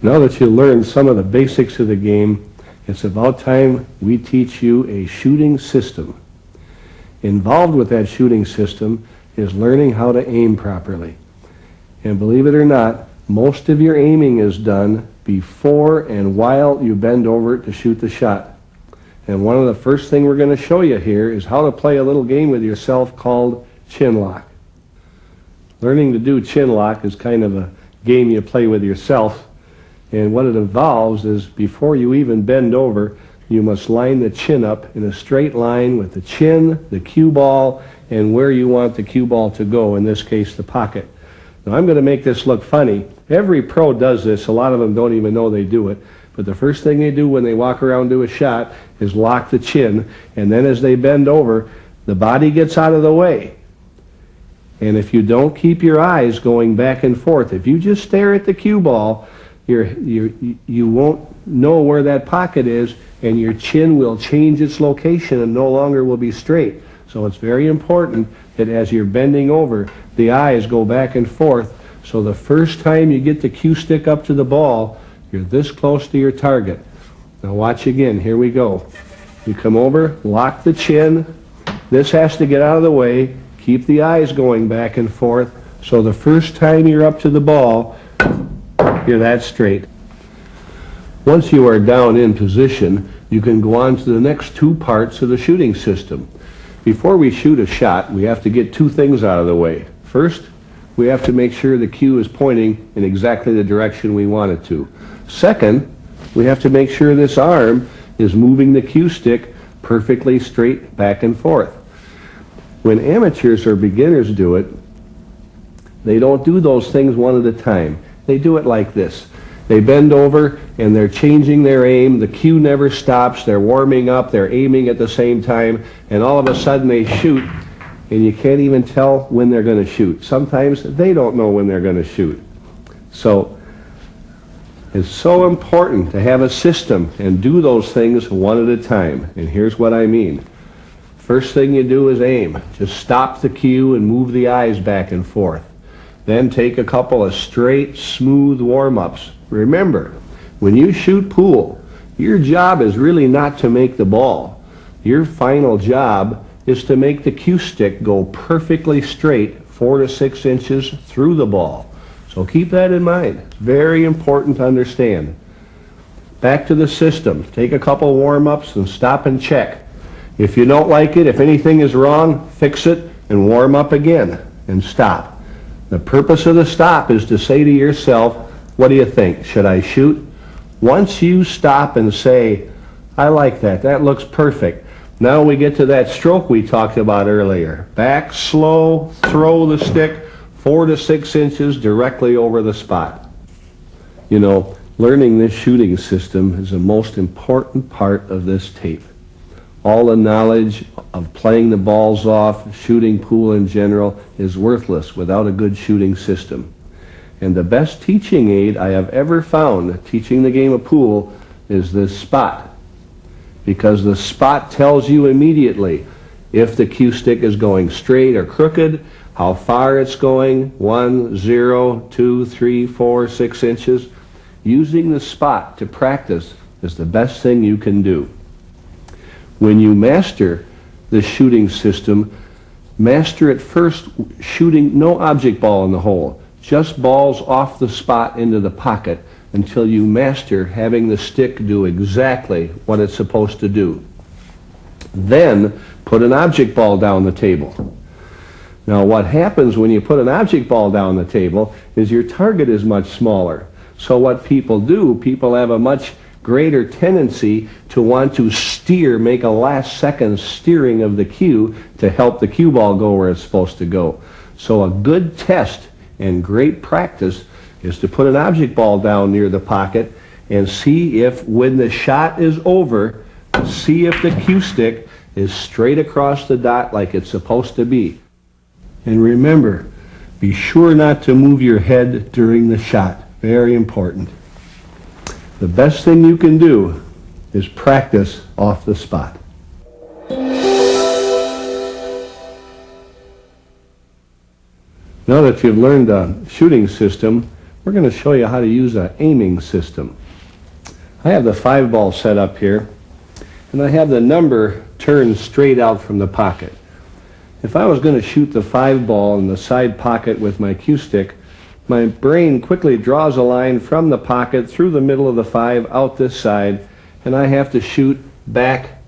Now that you learned some of the basics of the game, it's about time we teach you a shooting system. Involved with that shooting system is learning how to aim properly. And believe it or not, most of your aiming is done before and while you bend over to shoot the shot. And one of the first things we're going to show you here is how to play a little game with yourself called chin lock. Learning to do chin lock is kind of a game you play with yourself. And what it involves is before you even bend over, you must line the chin up in a straight line with the chin, the cue ball, and where you want the cue ball to go, in this case the pocket. Now I'm going to make this look funny. Every pro does this. A lot of them don't even know they do it. But the first thing they do when they walk around and do a shot is lock the chin, and then as they bend over, the body gets out of the way. And if you don't keep your eyes going back and forth, if you just stare at the cue ball, you won't know where that pocket is, and your chin will change its location and no longer will be straight. So it's very important that as you're bending over, the eyes go back and forth. So the first time you get the cue stick up to the ball, you're this close to your target. Now watch again. Here we go. You come over, lock the chin. This has to get out of the way. Keep the eyes going back and forth. So the first time you're up to the ball, you're that straight. Once you are down in position, you can go on to the next two parts of the shooting system. Before we shoot a shot, we have to get two things out of the way. First, we have to make sure the cue is pointing in exactly the direction we want it to. Second, we have to make sure this arm is moving the cue stick perfectly straight back and forth. When amateurs or beginners do it, they don't do those things one at a time. They do it like this. They bend over and they're changing their aim. The cue never stops. They're warming up. They're aiming at the same time. And all of a sudden they shoot, and you can't even tell when they're going to shoot. Sometimes they don't know when they're going to shoot. So it's so important to have a system and do those things one at a time. And here's what I mean. First thing you do is aim. Just stop the cue and move the eyes back and forth. Then take a couple of straight, smooth warm-ups. Remember, when you shoot pool, your job is really not to make the ball. Your final job is to make the cue stick go perfectly straight 4 to 6 inches through the ball. So keep that in mind. It's very important to understand. Back to the system. Take a couple warm-ups and stop and check. If you don't like it, if anything is wrong, fix it and warm up again and stop. The purpose of the stop is to say to yourself, what do you think? Should I shoot? Once you stop and say, I like that, that looks perfect. Now we get to that stroke we talked about earlier. Back, slow, throw the stick 4 to 6 inches directly over the spot. You know, learning this shooting system is the most important part of this tape. All the knowledge of playing the balls off, shooting pool in general, is worthless without a good shooting system. And the best teaching aid I have ever found teaching the game of pool is this spot. Because the spot tells you immediately if the cue stick is going straight or crooked, how far it's going, 1, 0, 2, 3, 4, 6 inches. Using the spot to practice is the best thing you can do. When you master the shooting system, master it first shooting no object ball in the hole, just balls off the spot into the pocket until you master having the stick do exactly what it's supposed to do. Then put an object ball down the table. Now what happens when you put an object ball down the table is your target is much smaller. So what people do, people have a much greater tendency to want to steer, make a last second steering of the cue to help the cue ball go where it's supposed to go. So a good test and great practice is to put an object ball down near the pocket and see if when the shot is over, see if the cue stick is straight across the dot like it's supposed to be. And remember, be sure not to move your head during the shot. Very important. The best thing you can do is practice off the spot. Now that you've learned the shooting system, we're going to show you how to use an aiming system. I have the 5-ball set up here, and I have the number turned straight out from the pocket. If I was going to shoot the 5-ball in the side pocket with my cue stick, my brain quickly draws a line from the pocket through the middle of the 5 out this side, and I have to shoot back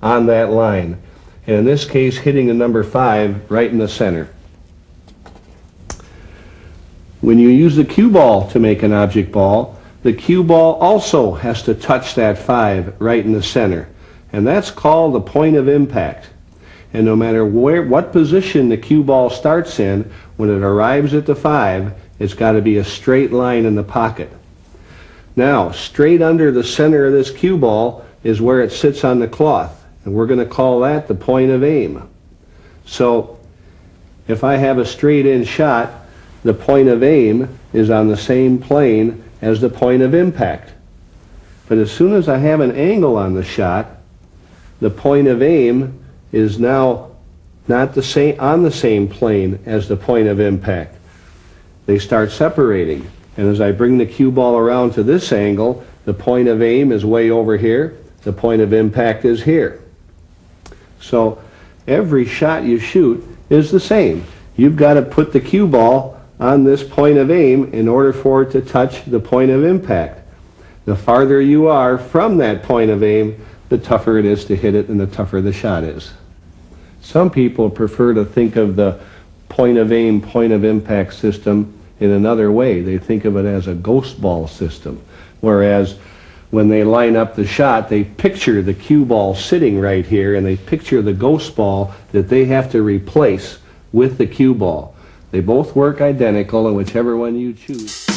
on that line. And in this case, hitting the number 5 right in the center. When you use the cue ball to make an object ball, the cue ball also has to touch that 5 right in the center. And that's called the point of impact. And no matter what position the cue ball starts in, when it arrives at the 5, it's got to be a straight line in the pocket. Now, straight under the center of this cue ball is where it sits on the cloth. And we're going to call that the point of aim. So, if I have a straight in shot, the point of aim is on the same plane as the point of impact. But as soon as I have an angle on the shot, the point of aim is now not on the same plane as the point of impact. They start separating. And as I bring the cue ball around to this angle, the point of aim is way over here, the point of impact is here. So every shot you shoot is the same. You've got to put the cue ball on this point of aim in order for it to touch the point of impact. The farther you are from that point of aim, the tougher it is to hit it and the tougher the shot is. Some people prefer to think of the point of aim, point of impact system in another way. They think of it as a ghost ball system, whereas when they line up the shot, they picture the cue ball sitting right here and they picture the ghost ball that they have to replace with the cue ball. They both work identical, and whichever one you choose.